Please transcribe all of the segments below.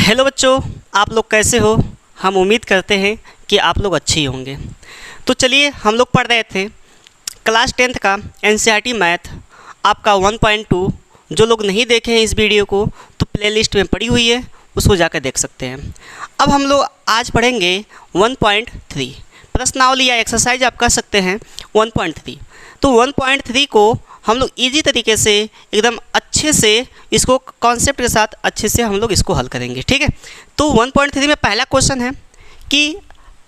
Hello बच्चों, आप लोग कैसे हो। हम उम्मीद करते हैं कि आप लोग अच्छे ही होंगे। तो चलिए, हम लोग पढ़ रहे थे क्लास 10th का एनसीईआरटी मैथ आपका 1.2। जो लोग नहीं देखे हैं इस वीडियो को तो प्लेलिस्ट में पड़ी हुई है, उसको जाकर देख सकते हैं। अब हम लोग आज पढ़ेंगे 1.3 प्रश्नावली या एक्सरसाइज आप कह सकते हैं 1.3। तो 1.3 को हम लोग इजी तरीके से एकदम अच्छे से इसको कॉन्सेप्ट के साथ अच्छे से हम लोग इसको हल करेंगे, ठीक है। तो 1.3 में पहला क्वेश्चन है कि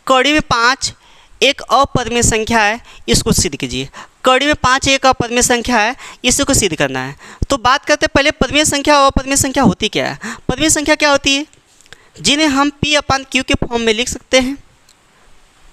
कड़ी में 5 एक अपरिमेय संख्या है, इसको सिद्ध कीजिए। कड़ी में 5 एक अपरिमेय संख्या है, इसको सिद्ध करना है। तो बात करते हैं पहले परिमेय संख्या और अपरिमेय संख्या होती क्या है। परिमेय संख्या क्या होती है? जिन्हें हम P/Q के फॉर्म में लिख सकते हैं,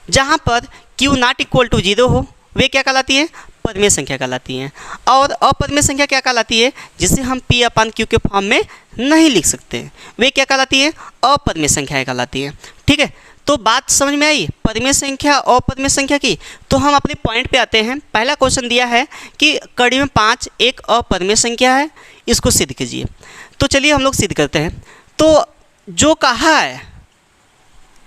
जहाँ पर Q नॉट इक्वल टू 0 हो, वे क्या कहलाती है? परिमेय संख्या कहलाती हैं। और अपरिमेय संख्या क्या कहलाती है? जिसे हम P/Q के फॉर्म में नहीं लिख सकते, वे क्या कहलाती है? अपरिमेय संख्याएं कहलाती हैं, ठीक है। तो बात समझ में आई परिमेय संख्या और अपरिमेय संख्या की। तो हम अपने पॉइंट पे आते हैं। पहला क्वेश्चन दिया है कि कड़ी में 5 एक अपरिमेय संख्या है, इसको सिद्ध कीजिए। तो चलिए हम लोग सिद्ध करते हैं। तो जो कहा है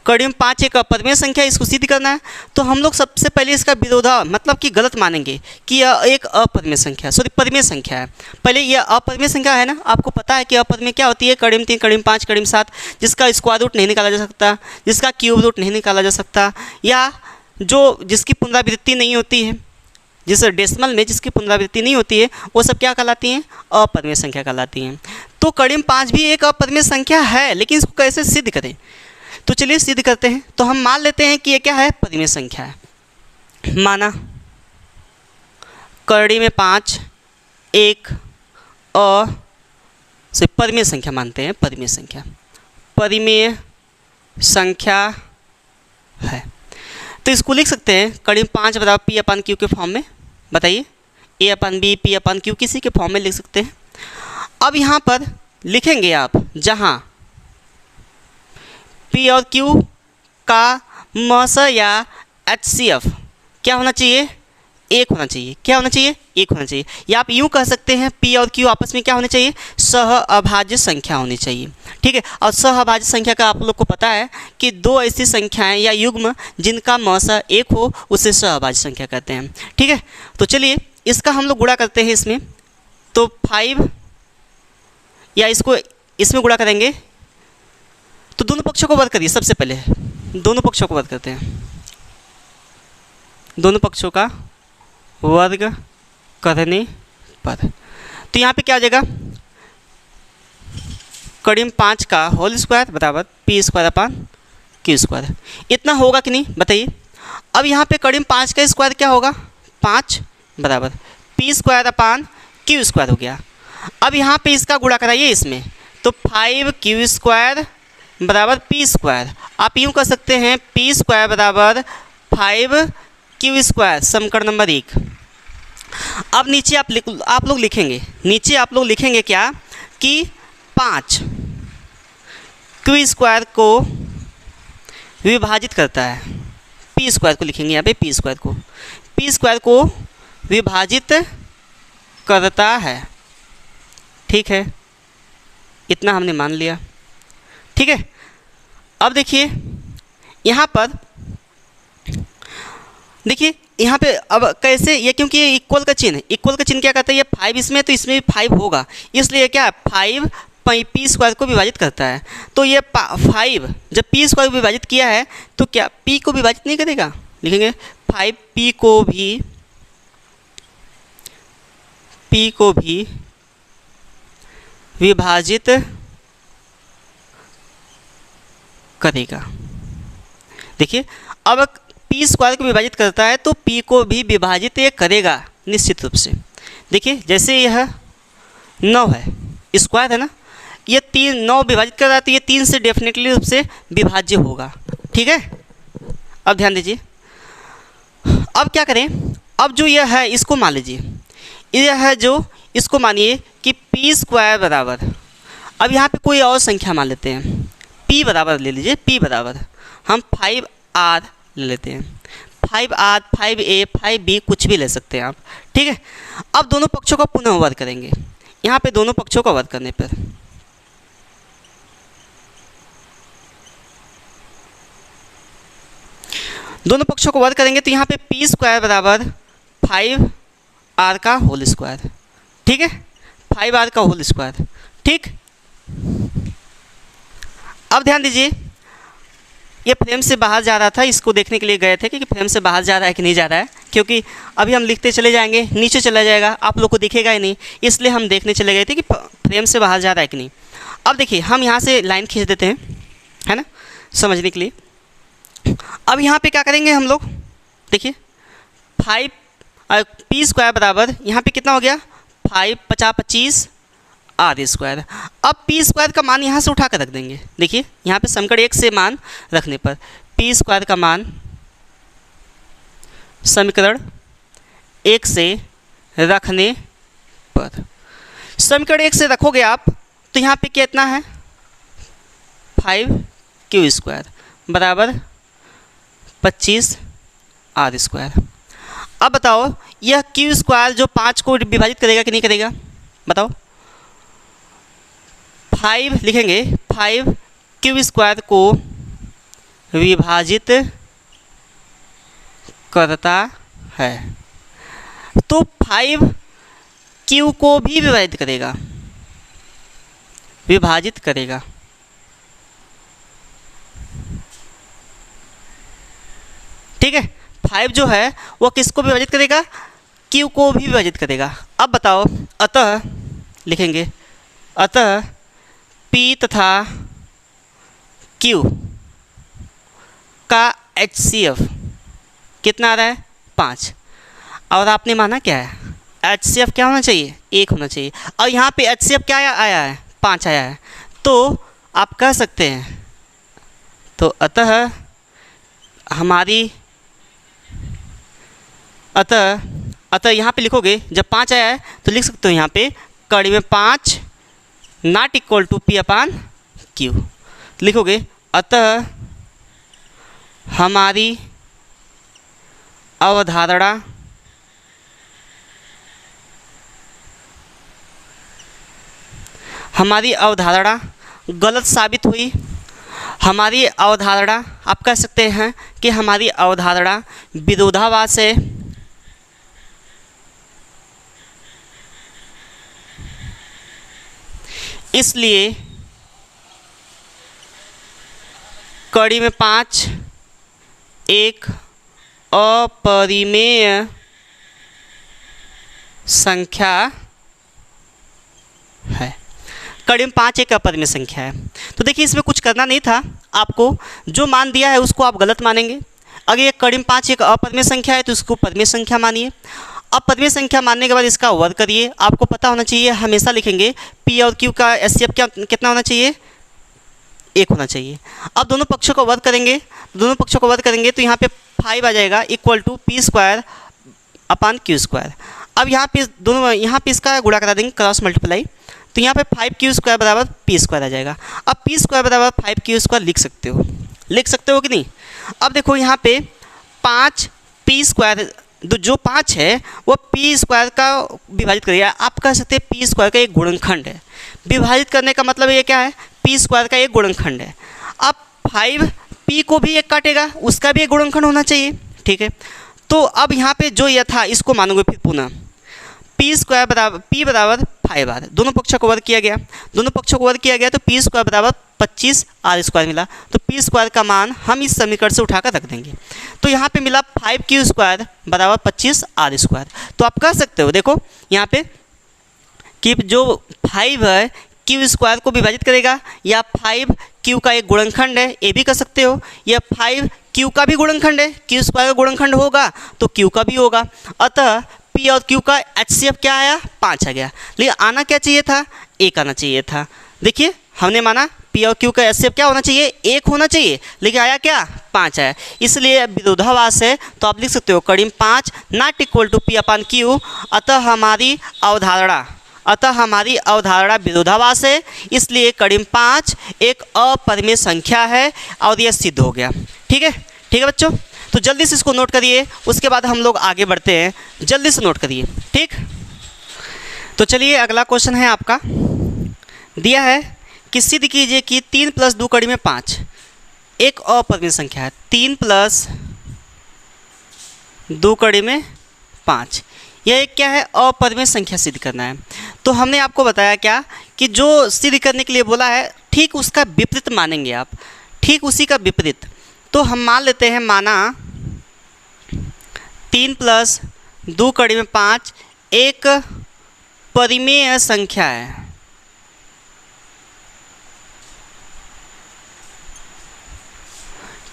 कड़ी में 5 एक अपरिमेय संख्या, इसको सिद्ध करना है, तो हम लोग सबसे पहले इसका विरोधा मतलब कि गलत मानेंगे कि यह एक अपरिमेय संख्या परिमेय संख्या है। पहले यह अपरिमेय संख्या है ना, आपको पता है कि अपरिमेय क्या होती है? कड़ी में 3, कड़ी में 5, कड़ी में 7, जिसका स्क्वायर रूट नहीं निकाला जा सकता, जिसका क्यूब रूट नहीं निकाला जा सकता, या जिसकी पुनरावृत्ति नहीं होती है, जिस डेसिमल में जिसकी पुनरावृत्ति नहीं होती है, वो सब क्या कहलाती हैं? अपरिमेय संख्या कहलाती हैं। तो कड़ी में 5 भी एक अपरिमेय संख्या है, लेकिन इसको कैसे सिद्ध करें? तो चलिए सिद्ध करते हैं। तो हम मान लेते हैं कि ये क्या है? परिमेय संख्या है। माना कड़ी में 5 एक परिमेय संख्या मानते हैं, परिमेय संख्या है। तो इसको लिख सकते हैं कड़ी में 5 बराबर P/Q के फॉर्म में। बताइए, A/B P/Q किसी के फॉर्म में लिख सकते हैं। अब यहाँ पर लिखेंगे आप, जहाँ P और Q का मस या HCF क्या होना चाहिए? एक होना चाहिए। क्या होना चाहिए? एक होना चाहिए। या आप यूँ कह सकते हैं P और Q आपस में क्या होने चाहिए? सहअभाज्य संख्या होनी चाहिए, ठीक है। और सहअभाज्य संख्या का आप लोग को पता है कि दो ऐसी संख्याएं या युग्म जिनका मस एक हो उसे सहअभाज्य संख्या कहते हैं, ठीक है। तो चलिए इसका हम लोग गुणा करते हैं इसमें। तो 5 या इसको इसमें गुणा करेंगे तो दोनों पक्षों को वर्ग करिए। सबसे पहले दोनों पक्षों को वर्ग करते हैं। दोनों पक्षों का वर्ग करने पर तो यहाँ पे क्या आ जाएगा? कड़ी में 5 का होल स्क्वायर बराबर P² इतना होगा कि नहीं? बताइए। अब यहाँ पे कड़ी में 5 का स्क्वायर क्या होगा? 5 बराबर P² हो गया। अब यहाँ पे इसका गुणा कराइए इसमें, तो 5Q² बराबर P²। आप यूँ कर सकते हैं P² बराबर 5Q², समीकरण नंबर 1। अब नीचे आप लोग लिखेंगे क्या कि 5 Q² को विभाजित करता है। P² को लिखेंगे यहाँ पे, P² को विभाजित करता है, ठीक है। इतना हमने मान लिया, ठीक है। अब देखिए यहाँ पर, देखिए यहाँ पे अब कैसे ये, क्योंकि ये इक्वल का चिन्ह है। इक्वल का चिन्ह क्या कहता है? ये 5 इसमें, तो इसमें भी 5 होगा, इसलिए क्या है? 5 P² को विभाजित करता है। तो ये 5 जब P² को विभाजित किया है तो क्या P को विभाजित नहीं करेगा? लिखेंगे 5P को भी विभाजित करेगा। देखिए अब P² को विभाजित करता है तो P को भी विभाजित ये करेगा निश्चित रूप से। देखिए जैसे यह 9 है, स्क्वायर है ना, ये 9 विभाजित कर रहा है तो ये 3 से डेफिनेटली रूप से विभाज्य होगा, ठीक है। अब ध्यान दीजिए, अब क्या करें? अब जो यह है इसको मान लीजिए, यह है जो इसको मानिए कि P² बराबर, अब यहाँ पे कोई और संख्या मान लेते हैं, P बराबर ले लीजिए, P बराबर हम 5R ले लेते हैं। 5R 5A 5B कुछ भी ले सकते हैं आप, ठीक है। अब दोनों पक्षों का पुनः वर्ग करेंगे। यहाँ पे दोनों पक्षों का वर्ग करने पर दोनों पक्षों को वर्ग करेंगे तो यहाँ पे पी स्क्वायर बराबर 5r का होल स्क्वायर, ठीक है, 5r का होल स्क्वायर, ठीक। अब ध्यान दीजिए, ये फ्रेम से बाहर जा रहा था, इसको देखने के लिए गए थे कि फ्रेम से बाहर जा रहा है कि नहीं जा रहा है, क्योंकि अभी हम लिखते चले जाएंगे नीचे चला जाएगा, आप लोग को दिखेगा ही नहीं, इसलिए हम देखने चले गए थे कि फ्रेम से बाहर जा रहा है कि नहीं। अब देखिए हम यहाँ से लाइन खींच देते हैं, है ना, समझने के लिए। अब यहाँ पे क्या करेंगे हम लोग, देखिए 5 पी स्क्वायर बराबर यहाँ पे कितना हो गया 5 50 25 आर स्क्वायर। अब पी स्क्वायर का मान यहाँ से उठा कर रख देंगे, देखिए यहाँ पे समीकरण 1 से मान रखने पर पी स्क्वायर का मान समीकरण 1 से रखने पर, समीकरण 1 से रखोगे आप तो यहाँ पे कितना है 5q स्क्वायर बराबर 25 आर स्क्वायर। अब बताओ यह q स्क्वायर जो 5 को विभाजित करेगा कि नहीं करेगा, बताओ। 5 लिखेंगे, 5q स्क्वायर को विभाजित करता है, तो 5q को भी विभाजित करेगा, विभाजित करेगा, ठीक है। 5 जो है वो किसको विभाजित करेगा, q को भी विभाजित करेगा। अब बताओ, अतः लिखेंगे, अतः p तथा q का HCF कितना आ रहा है 5, और आपने माना क्या है HCF क्या होना चाहिए 1 होना चाहिए, और यहाँ पे HCF क्या आया है 5 आया है, तो आप कह सकते हैं, तो अतः हमारी अतः यहाँ पे लिखोगे, जब 5 आया है तो लिख सकते हो यहाँ पे कड़ी में 5 not equal to p upon q लिखोगे। अतः हमारी अवधारणा गलत साबित हुई। हमारी अवधारणा, आप कह सकते हैं कि हमारी अवधारणा विरोधाभास है, इसलिए कड़ी में 5 एक अपरिमेय संख्या है। कड़ी में 5 एक अपरिमेय संख्या है। तो देखिए इसमें कुछ करना नहीं था, आपको जो मान दिया है उसको आप गलत मानेंगे। अगर ये कड़ी में 5 एक अपरिमेय संख्या है तो उसको परिमेय संख्या मानिए। अब परिमेय संख्या मानने के बाद इसका वर्ग करिए। आपको पता होना चाहिए, हमेशा लिखेंगे P और Q का HCF कितना होना चाहिए 1 होना चाहिए। अब दोनों पक्षों को वर्ग करेंगे, तो यहाँ पे 5 आ जाएगा equal to p square upon q square. अब यहाँ पे इसका गुणा करा देंगे, क्रॉस मल्टीप्लाई, तो यहाँ पे 5q स्क्वायर बराबर पी स्क्वायर आ जाएगा। अब पी स्क्वायर बराबर 5q स्क्वायर लिख सकते हो कि नहीं। अब देखो यहाँ पे 5 पी स्क्वायर, जो 5 है वो पी स्क्वायर का विभाजित करिए। आप कह सकते हैं पी स्क्वायर का एक गुणनखंड है। विभाजित करने का मतलब ये क्या है, पी स्क्वायर का एक गुणनखंड है। अब 5 पी को भी एक काटेगा, उसका भी एक गुणनखंड होना चाहिए, ठीक है। तो अब यहाँ पे जो यह था इसको मानोगे फिर पुनः पी स्क्वायर बराबर पी बराबर 5r, दोनों पक्षों को वर्ग किया गया, तो पी स्क्वायर बराबर 25 आर स्क्वायर मिला। तो पी स्क्वायर का मान हम इस समीकरण से उठाकर रख देंगे, तो यहाँ पे मिला 5q स्क्वायर बराबर 25 आर स्क्वायर। तो आप कह सकते हो, देखो यहाँ पे कि जो 5 है q स्क्वायर को विभाजित करेगा, या 5 q का एक गुणनखंड है, ये भी कह सकते हो, या 5 q का भी गुणनखंड है, q स्क्वायर का गुणनखंड होगा तो q का भी होगा। अतः p और q का HCF क्या आया 5 आ गया, लेकिन आना क्या चाहिए था 1 आना चाहिए था। देखिए हमने माना p और q का HCF क्या होना चाहिए 1 होना चाहिए, लेकिन आया क्या 5 आया, इसलिए विरोधाभास है। तो आप लिख सकते हो कड़ी में 5 not equal to p upon q। अतः हमारी अवधारणा विरोधाभास है, इसलिए कड़ी में 5 एक अपरिमेय संख्या है, और यह सिद्ध हो गया। ठीक है बच्चों, तो जल्दी से इसको नोट करिए, उसके बाद हम लोग आगे बढ़ते हैं। जल्दी से नोट करिए, ठीक। तो चलिए अगला क्वेश्चन है आपका, दिया है कि सिद्ध कीजिए कि 3 + 2 कड़ी में 5 एक अपरिमेय संख्या है। 3 + 2 कड़ी में 5। यह एक क्या है, अपरिमेय संख्या सिद्ध करना है। तो हमने आपको बताया क्या कि जो सिद्ध करने के लिए बोला है ठीक उसका विपरीत मानेंगे आप, ठीक उसी का विपरीत। तो हम मान लेते हैं, माना 3 + 2 कड़ी में 5 एक परिमेय संख्या है।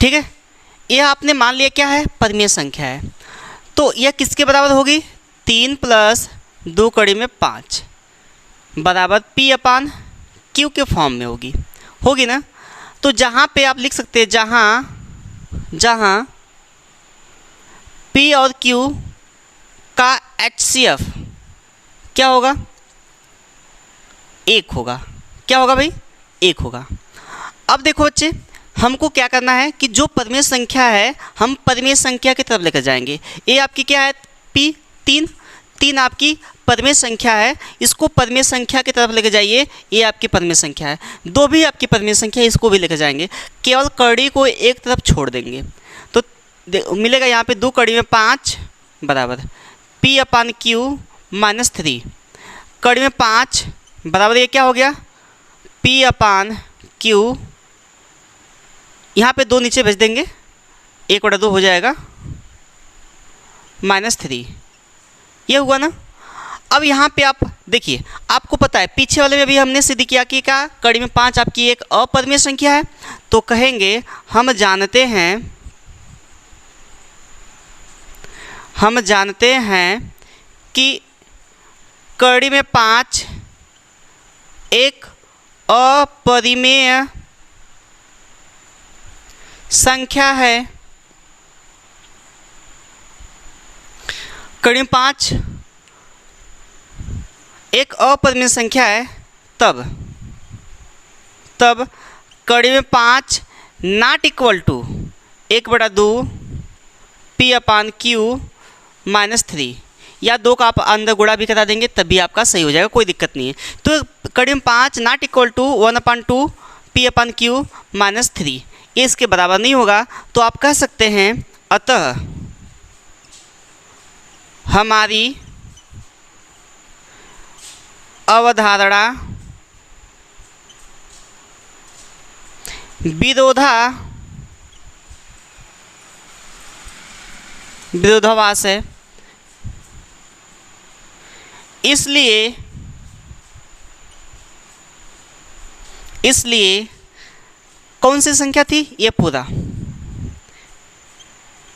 ठीक है, यह आपने मान लिया क्या है, परिमेय संख्या है। तो यह किसके बराबर होगी, 3 + 2 कड़ी में 5 बराबर P/Q के फॉर्म में होगी ना। तो जहाँ पे आप लिख सकते हैं, जहाँ P और Q का HCF क्या होगा, 1 होगा। क्या होगा भाई, 1 होगा। अब देखो बच्चे, हमको क्या करना है कि जो परिमेय संख्या है हम परिमेय संख्या की तरफ लेकर जाएंगे। ये आपकी क्या है, P 3 आपकी परिमेय संख्या है, इसको परिमेय संख्या की तरफ लेकर जाइए। ये आपकी परिमेय संख्या है, 2 भी आपकी परिमेय संख्या है, इसको भी लेकर जाएंगे। केवल कड़ी को एक तरफ छोड़ देंगे तो मिलेगा यहाँ पे 2 कड़ी में 5 बराबर P/Q - 3 कड़ी में 5 बराबर, ये क्या हो गया, P/Q। यहाँ पे 2 नीचे भेज देंगे, 1/2 हो जाएगा -3। ये हुआ ना। अब यहाँ पे आप देखिए, आपको पता है पीछे वाले में भी हमने सिद्ध किया कि क्या कड़ी में 5 आपकी एक अपरिमेय संख्या है। तो कहेंगे हम जानते हैं कि कड़ी में 5 एक अपरिमेय संख्या है। कड़ी में 5 एक अपरिमेय संख्या है, तब कड़ी में 5 ≠ 1/2 P/Q - 3, या 2 का आप अंदर गुणा भी करा देंगे तब भी आपका सही हो जाएगा, कोई दिक्कत नहीं है। तो कड़ी में 5 ≠ 1/2 P/Q - 3, ये इसके बराबर नहीं होगा। तो आप कह सकते हैं, अतः हमारी अवधारणा विरोधाभास है। इसलिए कौन सी संख्या थी, ये पूरा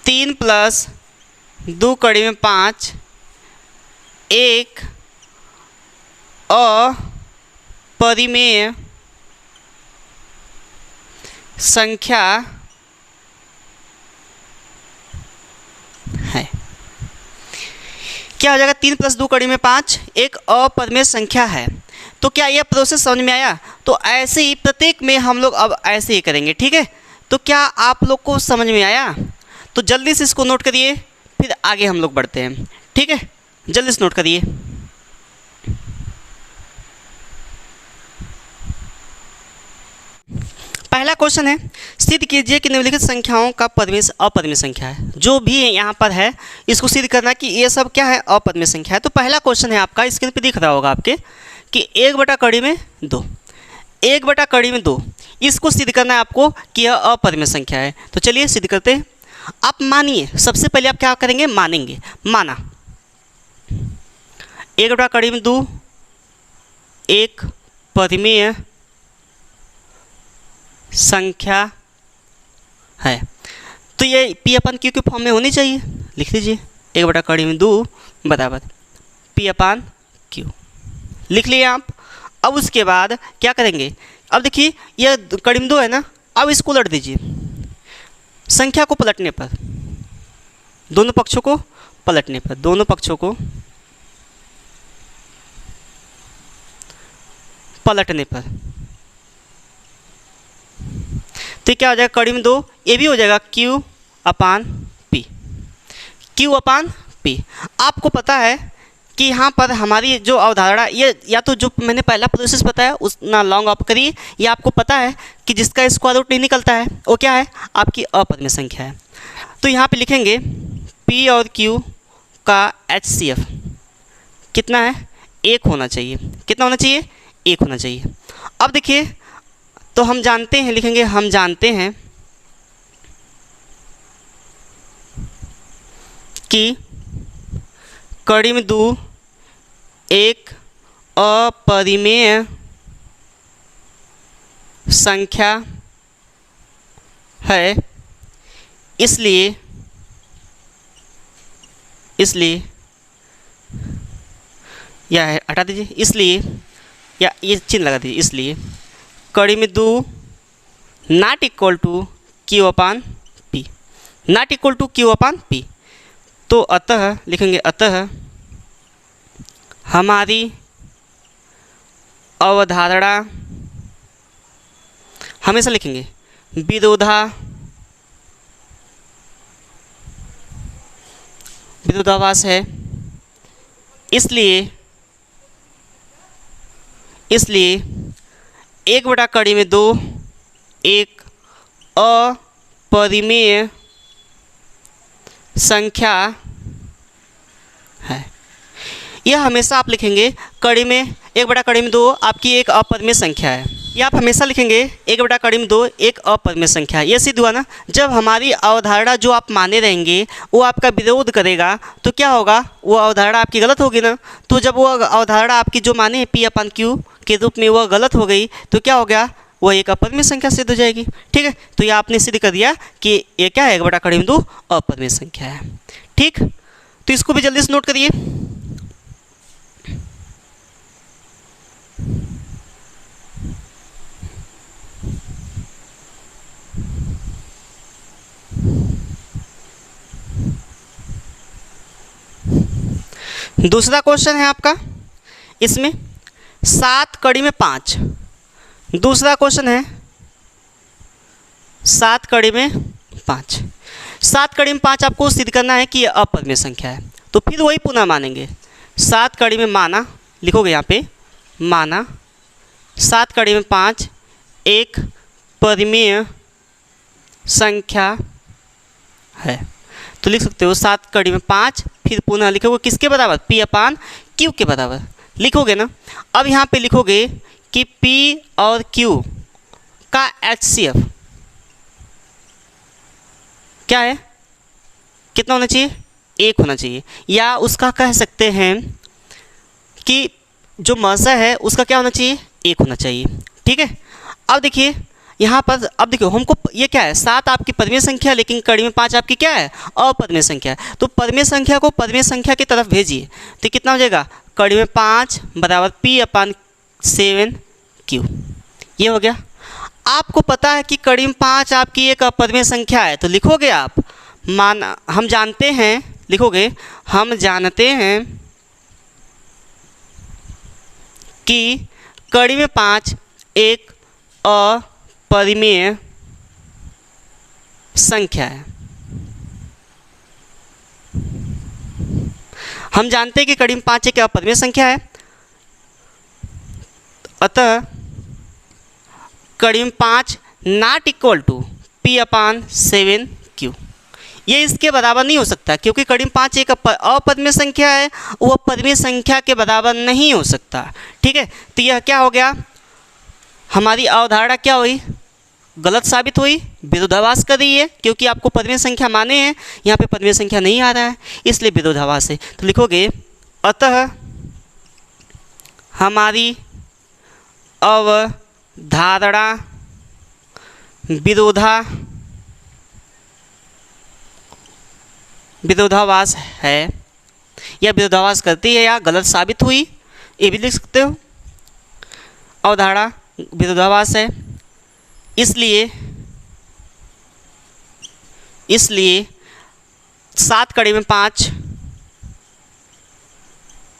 3 + 2 कड़ी में 5 एक अपरिमेय संख्या है। क्या हो जाएगा, 3 + 2 कड़ी में 5 एक अपरिमेय संख्या है। तो क्या यह प्रोसेस समझ में आया। तो ऐसे ही प्रत्येक में हम लोग अब ऐसे ही करेंगे। ठीक है, तो क्या आप लोग को समझ में आया। तो जल्दी से इसको नोट करिए, फिर आगे हम लोग बढ़ते हैं। ठीक है, जल्दी से नोट करिए। पहला क्वेश्चन है, सिद्ध कीजिए कि निम्नलिखित संख्याओं का परिमेय अपरिमेय संख्या है। जो भी यहाँ पर है इसको सिद्ध करना कि ये सब क्या है, अपरिमेय संख्या है। तो पहला क्वेश्चन है आपका, स्क्रीन पे दिख रहा होगा आपके कि 1/2 1/2 इसको सिद्ध करना है आपको कि यह अपरिमेय संख्या है। तो चलिए सिद्ध करते हैं। आप मानिए, सबसे पहले आप क्या करेंगे, मानेंगे। माना 1/2 एक परिमेय संख्या है। तो ये P/Q के फॉर्म में होनी चाहिए। लिख लीजिए 1/2 बराबर P/Q, लिख लिए आप। अब उसके बाद क्या करेंगे, अब देखिए यह कड़ी में 2 है ना, अब इसको उलट दीजिए। संख्या को पलटने पर, दोनों पक्षों को पलटने पर, दोनों पक्षों को पलटने पर, तो क्या हो जाएगा, कड़ी में 2 ये भी हो जाएगा Q/P। Q/P आपको पता है कि यहाँ पर हमारी जो अवधारणा, ये या तो जो मैंने पहला प्रोसेस बताया उतना लॉन्ग आप करिए, ये आपको पता है कि जिसका स्क्वायर रूट नहीं निकलता है वो क्या है, आपकी अपरिमेय संख्या है। तो यहाँ पे लिखेंगे P और Q का HCF कितना है, 1 होना चाहिए। कितना होना चाहिए, 1 होना चाहिए। अब देखिए, तो हम जानते हैं, लिखेंगे हम जानते हैं कि कड़िमद्दू एक अपरिमेय संख्या है, इसलिए या है हटा दीजिए, इसलिए या ये चिन्ह लगा दीजिए, इसलिए कड़िमद्दू not equal to Q upon P, not equal to Q upon P। तो अतः लिखेंगे, अतः हमारी अवधारणा, हमेशा लिखेंगे विरोधाभास है, इसलिए 1/2 एक अपरिमेय संख्या है। यह हमेशा आप लिखेंगे कड़ी में 1/2 आपकी एक अपरिमेय संख्या है। यह आप हमेशा लिखेंगे 1/2 एक अपरिमेय संख्या है। यह सिद्ध हुआ ना, जब हमारी अवधारणा जो आप माने रहेंगे वो आपका विरोध करेगा तो क्या होगा, वो अवधारणा आपकी गलत होगी ना। तो जब वो अवधारणा आपकी जो माने है P अपान Q के रूप में वह गलत हो गई तो क्या हो गया, वह एक अपरिमेय संख्या सिद्ध हो जाएगी। ठीक है, तो यह आपने सिद्ध कर दिया कि ये क्या है, 1/2 अपरिमेय संख्या है। ठीक, तो इसको भी जल्दी से नोट करिए। दूसरा क्वेश्चन है आपका, इसमें 7 कड़ी में 5। दूसरा क्वेश्चन है 7 कड़ी में 5। 7 कड़ी में 5 आपको सिद्ध करना है कि यह अपरिमेय संख्या है। तो फिर वही पुनः मानेंगे, 7 कड़ी में माना, लिखोगे यहाँ पे माना 7 कड़ी में 5 एक परिमेय संख्या है। तो लिख सकते हो 7 कड़ी में 5, फिर पुनः लिखोगे किसके बराबर, P अपान Q के बराबर लिखोगे ना। अब यहाँ पे लिखोगे कि P और Q का HCF क्या है, कितना होना चाहिए, 1 होना चाहिए। या उसका कह सकते हैं कि जो मसा है उसका क्या होना चाहिए, 1 होना चाहिए। ठीक है, अब देखिए यहाँ पर, अब देखो हमको ये क्या है, 7 आपकी परिमेय संख्या, लेकिन कड़ी में 5 आपकी क्या है, अपरिमेय संख्या है। तो परिमेय संख्या को परिमेय संख्या की तरफ भेजिए तो कितना हो जाएगा, कड़ी में 5 बराबर P अपान 7Q। ये हो गया। आपको पता है कि कड़ी में 5 आपकी एक अपरिमेय संख्या है, तो लिखोगे आप माना, हम जानते हैं, लिखोगे हम जानते हैं कि कड़ी में 5 एक अपरिमेय संख्या है। हम जानते हैं कि कड़ी में 5 एक अपरिमेय संख्या है, अतः कड़ी में 5 not equal to P upon 7Q। ये इसके बराबर नहीं हो सकता, क्योंकि कड़ी में 5 एक अपरिमेय संख्या है, वो परिमेय संख्या के बराबर नहीं हो सकता। ठीक है, तो यह क्या हो गया, हमारी अवधारणा क्या हुई, गलत साबित हुई, विरोधाभास कर रही है, क्योंकि आपको परिमेय संख्या माने हैं, यहाँ पे परिमेय संख्या नहीं आ रहा है, इसलिए विरोधाभास है। तो लिखोगे अतः हमारी अवधारणा विरोधाभास है, या विरोधाभास करती है या गलत साबित हुई, ये भी लिख सकते हो। अवधारणा विरोधाभास है, इसलिए 7 कड़ी में 5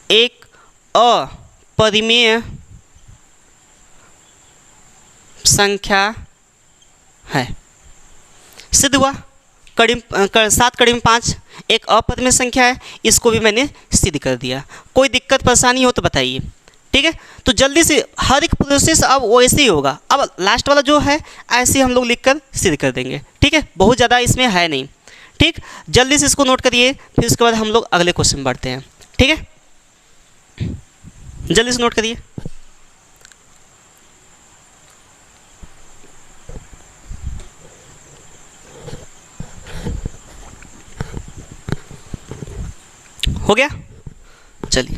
एक अपरिमेय संख्या है। सिद्ध हुआ, 7 कड़ी में 5 एक अपरिमेय संख्या है, इसको भी मैंने सिद्ध कर दिया। कोई दिक्कत परेशानी हो तो बताइए। ठीक है, तो जल्दी से हर एक प्रोसेस अब वैसे ही होगा। अब लास्ट वाला जो है ऐसे हम लोग लिखकर सिद्ध कर देंगे। ठीक है, बहुत ज़्यादा इसमें है नहीं। ठीक, जल्दी से इसको नोट करिए, फिर उसके बाद हम लोग अगले क्वेश्चन में बढ़ते हैं। ठीक है, जल्दी से नोट करिए। हो गया, चलिए।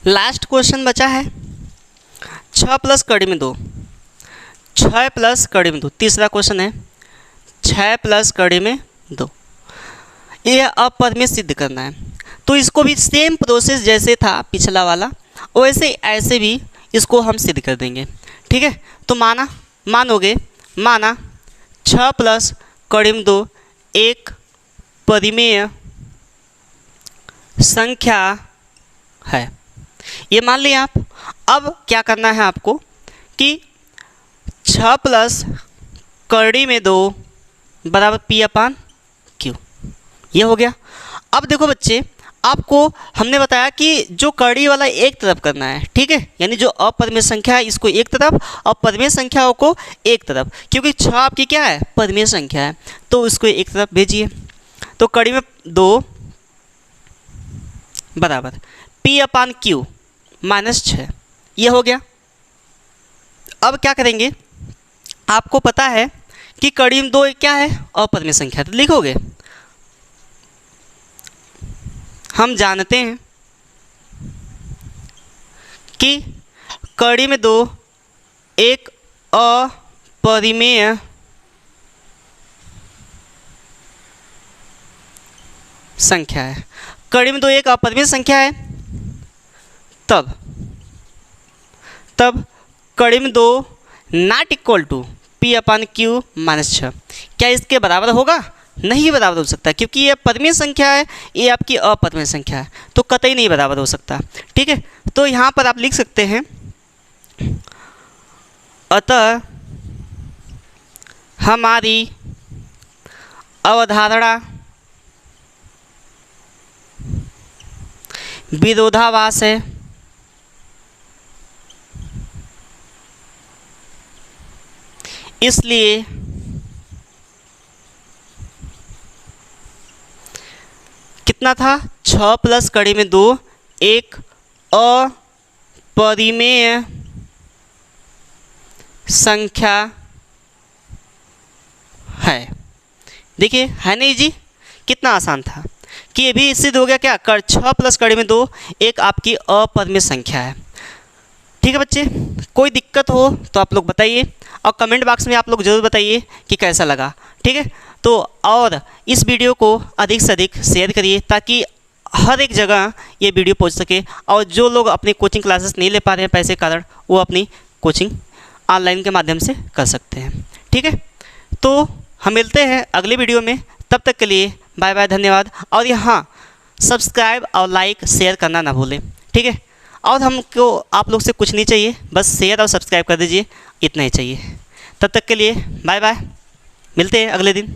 लास्ट क्वेश्चन बचा है 6 प्लस कड़ी में 2, 6 प्लस कड़ी में 2, तीसरा क्वेश्चन है 6 प्लस कड़ी में 2, यह अपद में सिद्ध करना है। तो इसको भी सेम प्रोसेस जैसे था पिछला वाला, वैसे ऐसे भी इसको हम सिद्ध कर देंगे। ठीक है, तो मानोगे 6 प्लस कड़ी में 2 एक परिमेय संख्या है, ये मान लिया आप। अब क्या करना है आपको कि 6 प्लस कड़ी में 2 बराबर P/Q, ये हो गया। अब देखो बच्चे, आपको हमने बताया कि जो कड़ी वाला एक तरफ करना है, ठीक है, यानी जो अपरिमेय संख्या है इसको एक तरफ और परिमेय संख्याओं को एक तरफ, क्योंकि 6 आपकी क्या है, परिमेय संख्या है, तो इसको एक तरफ भेजिए। तो कड़ी में 2 बराबर P/Q -6, ये हो गया। अब क्या करेंगे, आपको पता है कि कड़ी में 2 क्या है, अपरिमेय संख्या, तो लिखोगे, हम जानते हैं कि कड़ी में 2 एक अपरिमेय संख्या है, कड़ी में 2 एक अपरिमेय संख्या है, तब कड़ी में 2 नॉट इक्वल टू P/Q -6, क्या इसके बराबर होगा, नहीं बराबर हो सकता, क्योंकि ये परिमेय संख्या है, ये आपकी अपरिमेय संख्या है, तो कतई नहीं बराबर हो सकता। ठीक है, तो यहाँ पर आप लिख सकते हैं, अतः हमारी अवधारणा विरोधाभास है, इसलिए कितना था, 6 प्लस कड़ी में 2 एक अपरिमेय संख्या है। देखिए, है नहीं जी, कितना आसान था कि ये भी सिद्ध हो गया क्या, 6 प्लस कड़ी में 2 एक आपकी अपरिमेय संख्या है। ठीक है बच्चे, कोई दिक्कत हो तो आप लोग बताइए, और कमेंट बॉक्स में आप लोग ज़रूर बताइए कि कैसा लगा। ठीक है, तो और इस वीडियो को अधिक से अधिक शेयर करिए, ताकि हर एक जगह ये वीडियो पहुंच सके, और जो लोग अपनी कोचिंग क्लासेस नहीं ले पा रहे हैं पैसे के कारण, वो अपनी कोचिंग ऑनलाइन के माध्यम से कर सकते हैं। ठीक है, तो हम मिलते हैं अगले वीडियो में, तब तक के लिए बाय बाय, धन्यवाद। और यहाँ सब्सक्राइब और लाइक शेयर करना ना भूलें। ठीक है, और हमको आप लोग से कुछ नहीं चाहिए, बस शेयर और सब्सक्राइब कर दीजिए, इतना ही चाहिए। तब तक के लिए बाय बाय, मिलते हैं अगले दिन।